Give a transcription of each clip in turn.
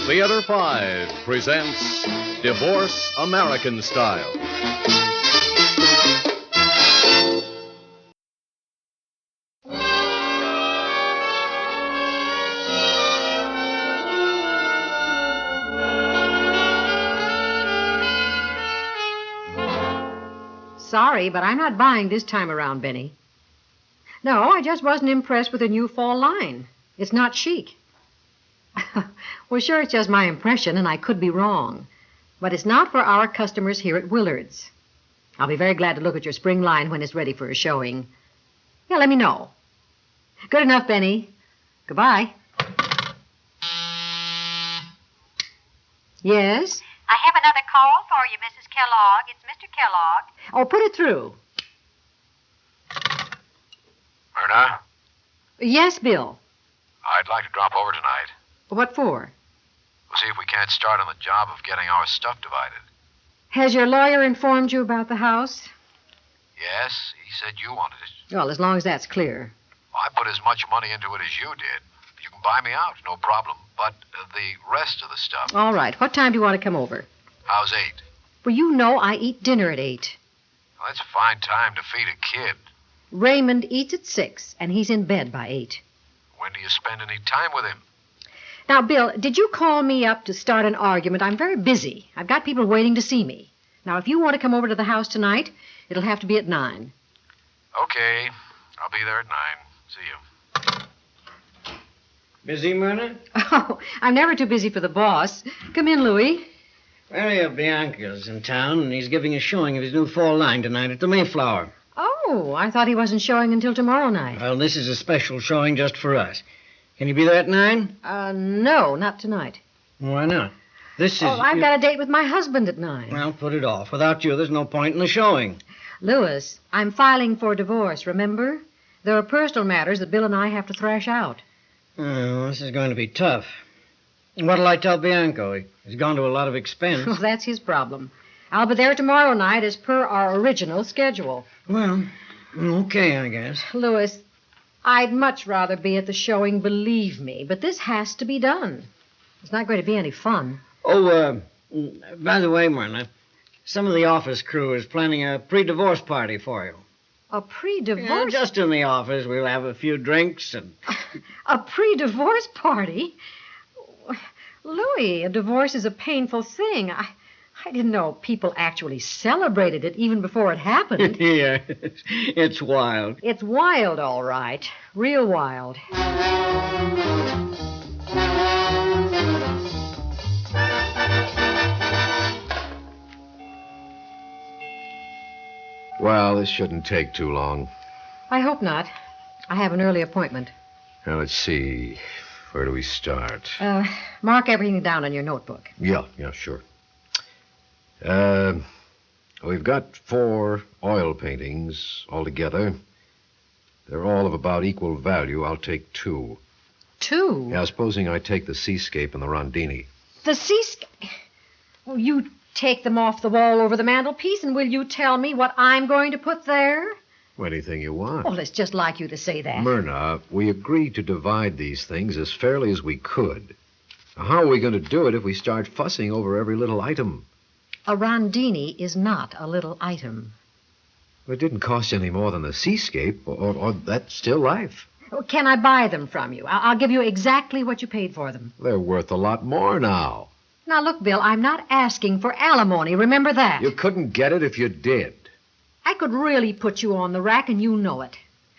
Theater 5 presents Divorce American Style. Sorry, but I'm not buying this time around, Benny. No, I just wasn't impressed with the new fall line. It's not chic. Well, sure, it's just my impression, and I could be wrong. But it's not for our customers here at Willard's. I'll be very glad to look at your spring line when it's ready for a showing. Yeah, let me know. Good enough, Benny. Goodbye. Yes? I have another call for you, Mrs. Kellogg. It's Mr. Kellogg. Oh, put it through. Myrna, Yes, Bill. I'd like to drop over tonight. What for? We'll see if we can't start on the job of getting our stuff divided. Has your lawyer informed you about the house? Yes, he said you wanted it. Well, as long as that's clear. I put as much money into it as you did. You can buy me out, no problem. But the rest of the stuff. All right. What time do you want to come over? How's 8? Well, you know I eat dinner at 8. Well, that's a fine time to feed a kid. Raymond eats at 6, and he's in bed by 8. When do you spend any time with him? Now, Bill, did you call me up to start an argument? I'm very busy. I've got people waiting to see me. Now, if you want to come over to the house tonight, it'll have to be at 9. Okay, I'll be there at 9. See you. Busy, Myrna? Oh, I'm never too busy for the boss. Come in, Louis. Mario Bianco's in town, and he's giving a showing of his new fall line tonight at the Mayflower. Oh, I thought he wasn't showing until tomorrow night. Well, this is a special showing just for us. Can you be there at 9? No, not tonight. Why not? This is... Oh, I've got a date with my husband at 9. Well, put it off. Without you, there's no point in the showing. Louis, I'm filing for divorce, remember? There are personal matters that Bill and I have to thrash out. Oh, this is going to be tough. What'll I tell Bianco? He's gone to a lot of expense. Well, that's his problem. I'll be there tomorrow night as per our original schedule. Well, okay, I guess. Louis, I'd much rather be at the showing, believe me, but this has to be done. It's not going to be any fun. Oh, by the way, Myrna, some of the office crew is planning a pre-divorce party for you. A pre-divorce? Yeah, just in the office. We'll have a few drinks and... A pre-divorce party? Louis, a divorce is a painful thing. I didn't know people actually celebrated it even before it happened. Yeah, it's wild. It's wild, all right. Real wild. Well, this shouldn't take too long. I hope not. I have an early appointment. Now, let's see. Where do we start? Mark everything down on your notebook. Yeah, sure. We've got 4 oil paintings altogether. They're all of about equal value. I'll take 2. 2? Yeah, supposing I take the seascape and the Rondini. The seascape? Oh, you take them off the wall over the mantelpiece, and will you tell me what I'm going to put there? Anything you want. Well, it's just like you to say that. Myrna, we agreed to divide these things as fairly as we could. Now, how are we going to do it if we start fussing over every little item? A Rondini is not a little item. It didn't cost any more than the seascape, or that's still life. Oh, can I buy them from you? I'll give you exactly what you paid for them. They're worth a lot more now. Now, look, Bill, I'm not asking for alimony. Remember that. You couldn't get it if you did. I could really put you on the rack, and you know it.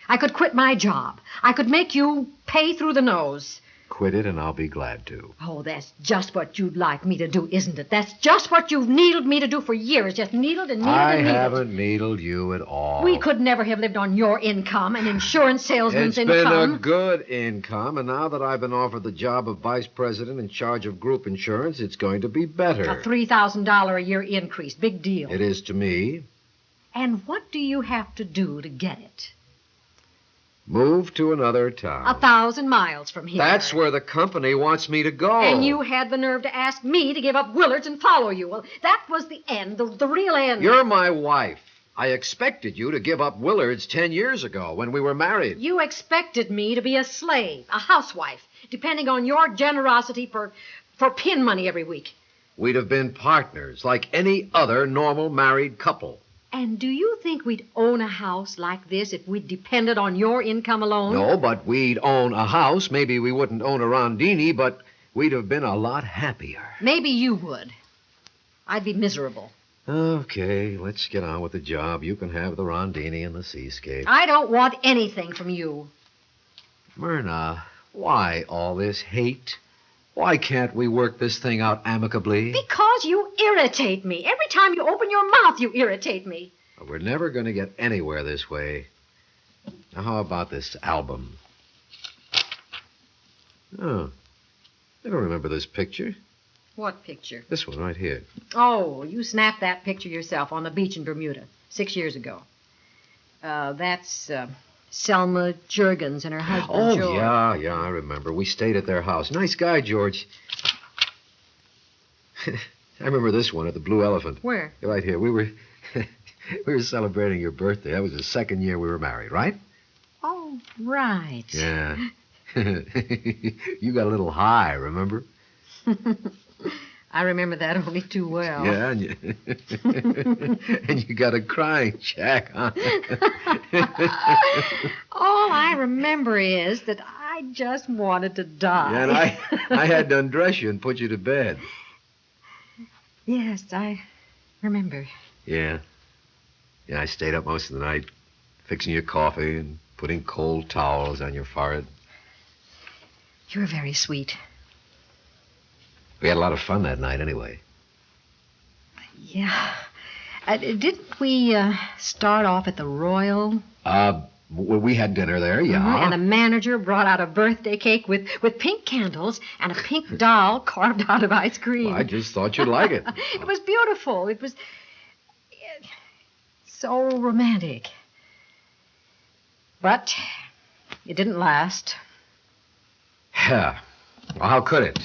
I could quit my job. I could make you pay through the nose. Quit it, and I'll be glad to. Oh, that's just what you'd like me to do, isn't it? That's just what you've needled me to do for years. Just needled and needled and needled. I haven't needled you at all. We could never have lived on your income, an insurance salesman's income. It's been a good income, and now that I've been offered the job of vice president in charge of group insurance, it's going to be better. A $3,000 a year increase. Big deal. It is to me. And what do you have to do to get it? Move to another town. 1,000 miles from here. That's where the company wants me to go. And you had the nerve to ask me to give up Willard's and follow you. Well, that was the end, the real end. You're my wife. I expected you to give up Willard's 10 years ago when we were married. You expected me to be a slave, a housewife, depending on your generosity for pin money every week. We'd have been partners like any other normal married couple. And do you think we'd own a house like this if we depended on your income alone? No, but we'd own a house. Maybe we wouldn't own a Rondini, but we'd have been a lot happier. Maybe you would. I'd be miserable. Okay, let's get on with the job. You can have the Rondini and the seascape. I don't want anything from you. Myrna, why all this hate? Why can't we work this thing out amicably? Because you irritate me. Every time you open your mouth, you irritate me. We're never going to get anywhere this way. Now, how about this album? Oh, I don't remember this picture. What picture? This one right here. Oh, you snapped that picture yourself on the beach in Bermuda 6 years ago. That's Selma Jurgens and her husband, Oh, George. yeah, I remember. We stayed at their house. Nice guy, George. I remember this one at the Blue Elephant. Where? Right here. We were celebrating your birthday. That was the second year we were married, right? Oh, right. Yeah. You got a little high, remember? I remember that only too well. Yeah, and you got a crying check, huh? All I remember is that I just wanted to die. Yeah, and I had to undress you and put you to bed. Yes, I remember. Yeah. Yeah, I stayed up most of the night fixing your coffee and putting cold towels on your forehead. You were very sweet. We had a lot of fun that night anyway. Yeah. Didn't we start off at the Royal? We had dinner there, yeah. And the manager brought out a birthday cake with pink candles and a pink doll carved out of ice cream. Well, I just thought you'd like it. It was beautiful. It was so romantic. But it didn't last. Yeah. Well, how could it?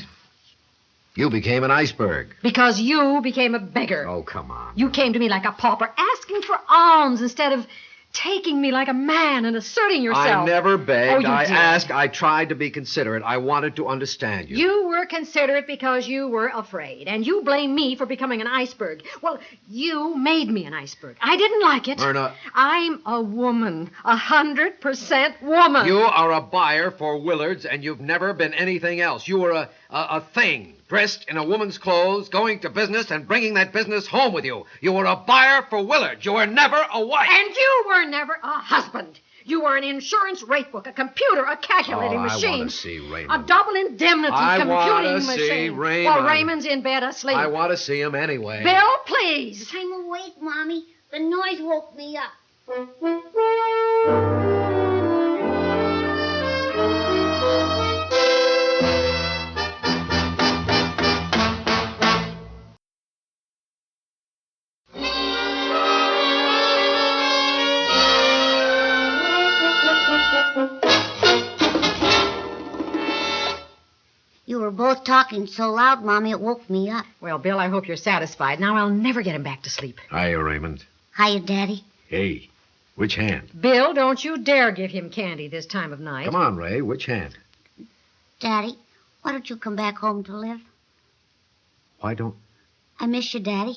You became an iceberg. Because you became a beggar. Oh, come on. You came to me like a pauper, asking for alms instead of taking me like a man and asserting yourself. I never begged. Oh, you I did. asked. I tried to be considerate. I wanted to understand you. You were considerate because you were afraid, and you blame me for becoming an iceberg. Well, you made me an iceberg. I didn't like it. Myrna. I'm a woman, 100% woman. You are a buyer for Willard's, and you've never been anything else. You were a thing, dressed in a woman's clothes, going to business and bringing that business home with you. You were a buyer for Willard's. You were never a wife. And you were never a husband. You were an insurance rate book, a computer, a calculating machine. I want to see Raymond. A double indemnity I computing wanna machine. see Raymond. Well, Raymond's in bed asleep. I want to see him anyway. Bill, please. I'm awake, Mommy. The noise woke me up. You were both talking so loud, Mommy, it woke me up. Well, Bill, I hope you're satisfied. Now I'll never get him back to sleep. Hiya, Raymond. Hiya, Daddy. Hey, which hand? Bill, don't you dare give him candy this time of night. Come on, Ray, which hand? Daddy, why don't you come back home to live? Why don't... I miss you, Daddy.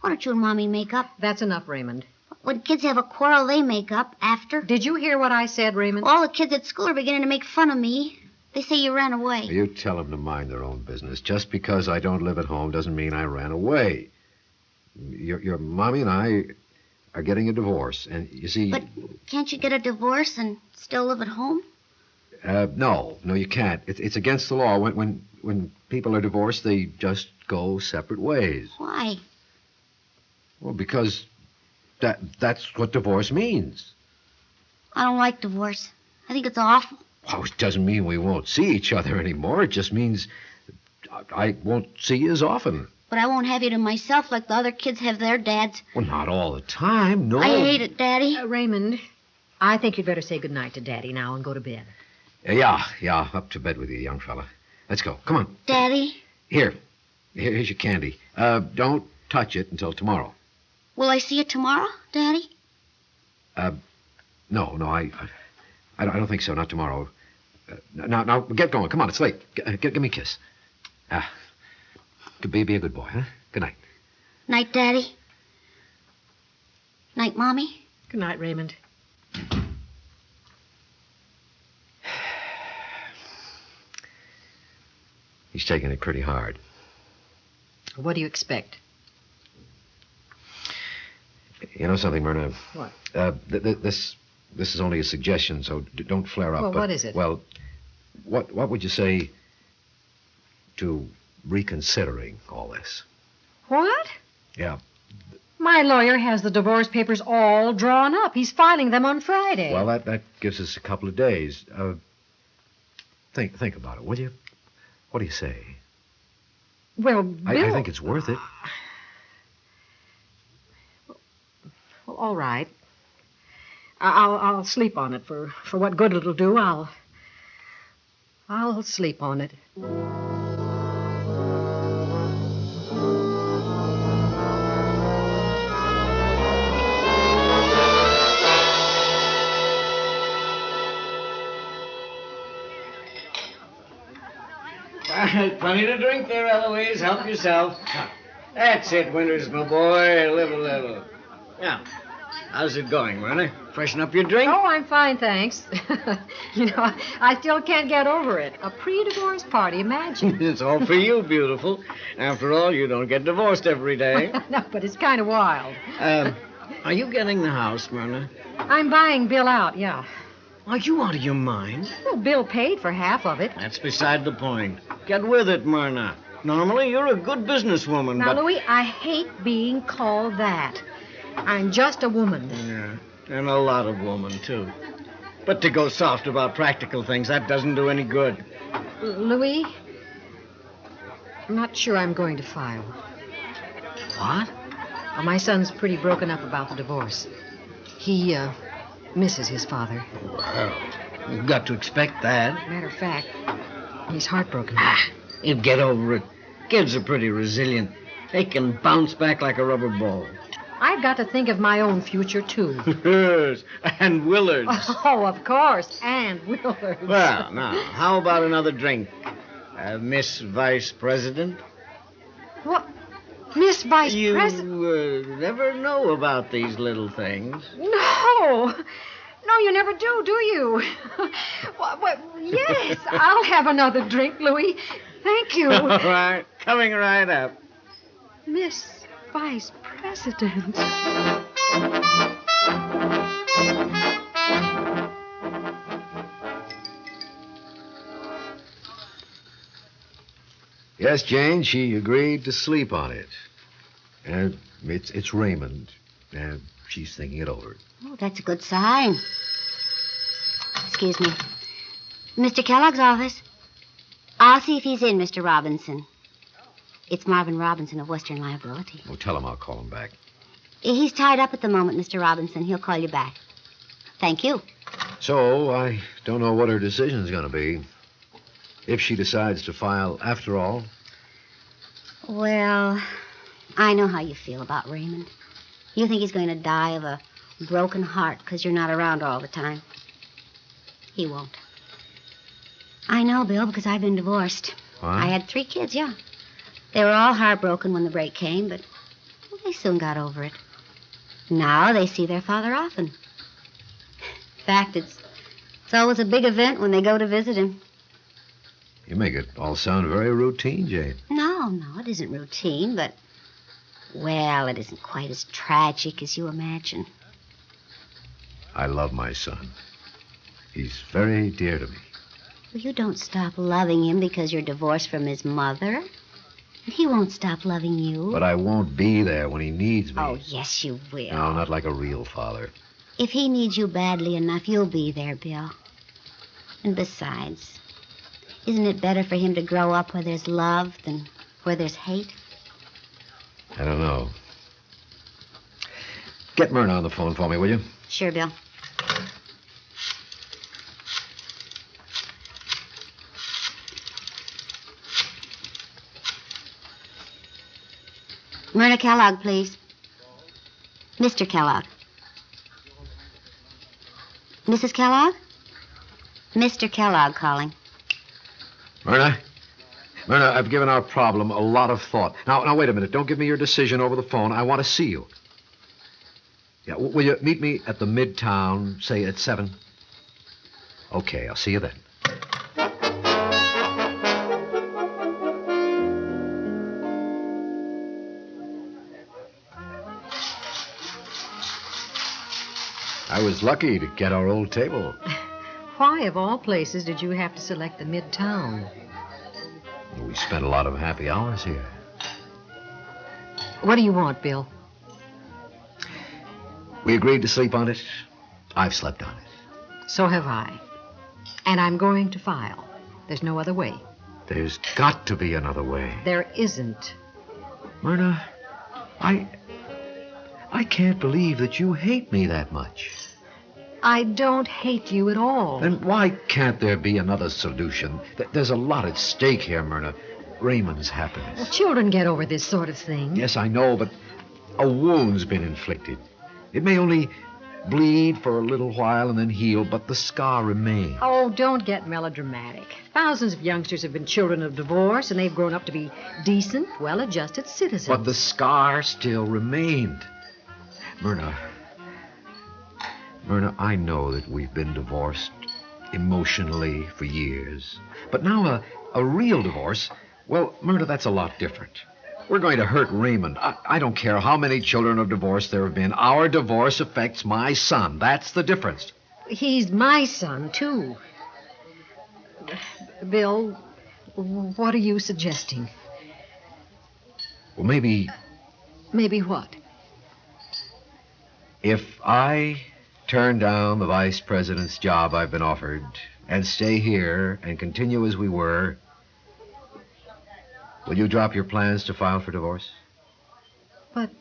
Why don't you and Mommy make up? That's enough, Raymond. When kids have a quarrel, they make up after. Did you hear what I said, Raymond? All the kids at school are beginning to make fun of me. They say you ran away. You tell them to mind their own business. Just because I don't live at home doesn't mean I ran away. Your mommy and I are getting a divorce, and you see... But can't you get a divorce and still live at home? No, you can't. It's against the law. When people are divorced, they just go separate ways. Why? Well, because that's what divorce means. I don't like divorce. I think it's awful. Oh, it doesn't mean we won't see each other anymore. It just means I won't see you as often. But I won't have you to myself like the other kids have their dads. Well, not all the time, no. I hate it, Daddy. Raymond, I think you'd better say goodnight to Daddy now and go to bed. Yeah, up to bed with you, young fella. Let's go. Come on. Daddy? Here's your candy. Don't touch it until tomorrow. Will I see it tomorrow, Daddy? No, I don't think so. Not tomorrow. Now, get going. Come on, it's late. Give me a kiss. Be a good boy, huh? Good night. Night, Daddy. Night, Mommy. Good night, Raymond. He's taking it pretty hard. What do you expect? You know something, Myrna? What? This is only a suggestion, so don't flare up. Well, what is it? Well, what would you say to reconsidering all this? What? Yeah. My lawyer has the divorce papers all drawn up. He's filing them on Friday. Well, that gives us a couple of days. Think about it, will you? What do you say? Well, I think it's worth it. Well, all right. I'll sleep on it for what good it'll do. I'll sleep on it. Plenty to drink there, Eloise. Help yourself. That's it, Winters, my boy. Live a little. Now, how's it going, Myrna? Freshen up your drink? Oh, I'm fine, thanks. I still can't get over it. A pre-divorce party, imagine. It's all for you, beautiful. After all, you don't get divorced every day. No, but it's kind of wild. Are you getting the house, Myrna? I'm buying Bill out, yeah. Are you out of your mind? Well, Bill paid for half of it. That's beside the point. Get with it, Myrna. Normally, you're a good businesswoman, Now, but... Louis, I hate being called that. I'm just a woman. Yeah, and a lot of women, too. But to go soft about practical things, that doesn't do any good. Louis, I'm not sure I'm going to file. What? Well, my son's pretty broken up about the divorce. He, misses his father. Well, you've got to expect that. Matter of fact, he's heartbroken. He'll get over it. Kids are pretty resilient. They can bounce back like a rubber ball. I've got to think of my own future, too. Yes, and Willard's. Oh, of course, and Willard's. Well, now, how about another drink? Miss Vice President? What? Miss Vice President? You never know about these little things. No. No, you never do you? Well, yes, I'll have another drink, Louis. Thank you. All right, coming right up. Miss Vice President. Yes, Jane, she agreed to sleep on it. And it's Raymond. And she's thinking it over. Oh, that's a good sign. Excuse me. Mr. Kellogg's office. I'll see if he's in, Mr. Robinson. It's Marvin Robinson of Western Liability. Well, tell him I'll call him back. He's tied up at the moment, Mr. Robinson. He'll call you back. Thank you. So, I don't know what her decision's going to be. If she decides to file after all. Well, I know how you feel about Raymond. You think he's going to die of a broken heart because you're not around all the time. He won't. I know, Bill, because I've been divorced. What? I had 3 kids, yeah. They were all heartbroken when the break came, but they soon got over it. Now they see their father often. In fact, it's always a big event when they go to visit him. You make it all sound very routine, Jane. No, it isn't routine, but, well, it isn't quite as tragic as you imagine. I love my son. He's very dear to me. Well, you don't stop loving him because you're divorced from his mother. And he won't stop loving you. But I won't be there when he needs me. Oh, yes, you will. No, not like a real father. If he needs you badly enough, you'll be there, Bill. And besides, isn't it better for him to grow up where there's love than where there's hate? I don't know. Get Myrna on the phone for me, will you? Sure, Bill. Myrna Kellogg, please. Mr. Kellogg. Mrs. Kellogg? Mr. Kellogg calling. Myrna, I've given our problem a lot of thought. Now, wait a minute. Don't give me your decision over the phone. I want to see you. Yeah, will you meet me at the Midtown, say at 7? Okay, I'll see you then. I was lucky to get our old table. Why, of all places, did you have to select the Midtown? We spent a lot of happy hours here. What do you want, Bill? We agreed to sleep on it. I've slept on it. So have I. And I'm going to file. There's no other way. There's got to be another way. There isn't. Myrna, I can't believe that you hate me that much. I don't hate you at all. Then why can't there be another solution? There's a lot at stake here, Myrna. Raymond's happiness. Well, children get over this sort of thing. Yes, I know, but a wound's been inflicted. It may only bleed for a little while and then heal, but the scar remains. Oh, don't get melodramatic. Thousands of youngsters have been children of divorce, and they've grown up to be decent, well-adjusted citizens. But the scar still remained. Myrna, I know that we've been divorced emotionally for years. But now a real divorce, well, Myrna, that's a lot different. We're going to hurt Raymond. I don't care how many children of divorce there have been. Our divorce affects my son. That's the difference. He's my son, too. Bill, what are you suggesting? Well, maybe... Maybe what? If I turn down the vice president's job I've been offered and stay here and continue as we were, will you drop your plans to file for divorce? But,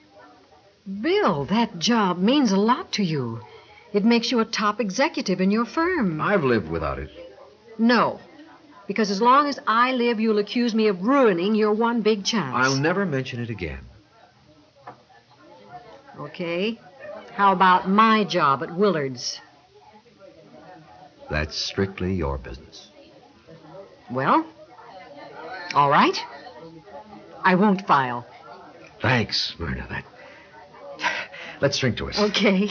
Bill, that job means a lot to you. It makes you a top executive in your firm. I've lived without it. No, because as long as I live, you'll accuse me of ruining your one big chance. I'll never mention it again. Okay. How about my job at Willard's? That's strictly your business. Well, all right. I won't file. Thanks, Myrna. Let's drink to us. Okay.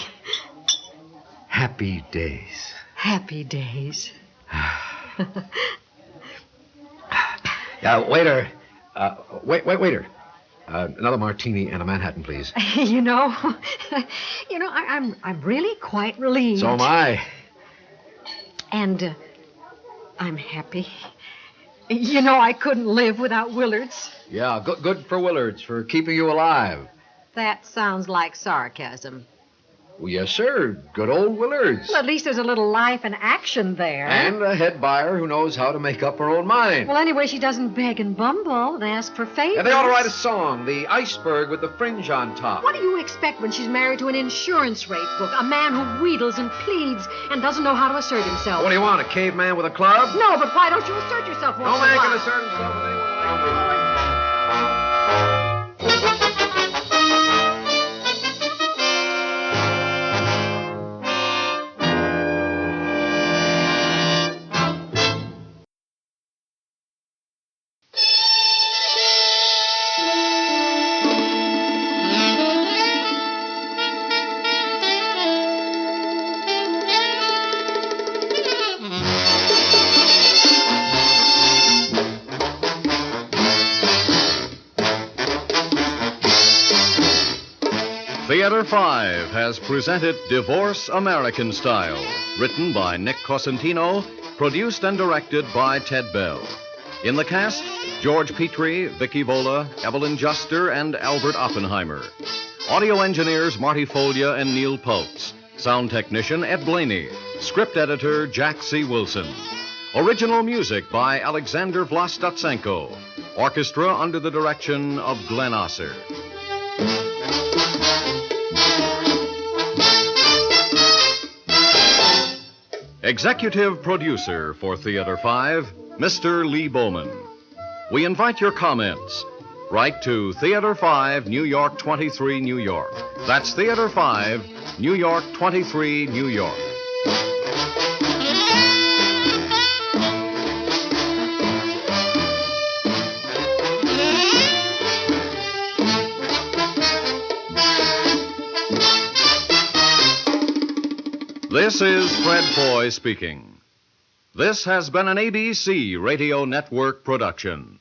Happy days. Happy days. Yeah, waiter. Waiter. Another martini and a Manhattan, please. You know, I'm really quite relieved. So am I. And I'm happy. You know, I couldn't live without Willard's. Yeah, good for Willard's for keeping you alive. That sounds like sarcasm. Well, yes, sir. Good old Willard's. Well, at least there's a little life and action there. And a head buyer who knows how to make up her own mind. Well, anyway, she doesn't beg and bumble and ask for favors. Yeah, they ought to write a song, The Iceberg with the Fringe on Top. What do you expect when she's married to an insurance rate book, a man who wheedles and pleads and doesn't know how to assert himself? What do you want, a caveman with a club? No, but why don't you assert yourself once No in a man while? can assert himself with anyone like that. Theater 5 has presented Divorce American Style, written by Nick Cosentino, produced and directed by Ted Bell. In the cast, George Petrie, Vicki Vola, Evelyn Juster, and Albert Ottenheimer. Audio engineers Marty Folia and Neil Pultz. Sound technician Ed Blaney. Script editor Jack C. Wilson. Original music by Alexander Vlastotsenko. Orchestra under the direction of Glenn Osser. Executive producer for Theater 5, Mr. Lee Bowman. We invite your comments. Write to Theater 5, New York 23, New York. That's Theater 5, New York 23, New York. This is Fred Foy speaking. This has been an ABC Radio Network production.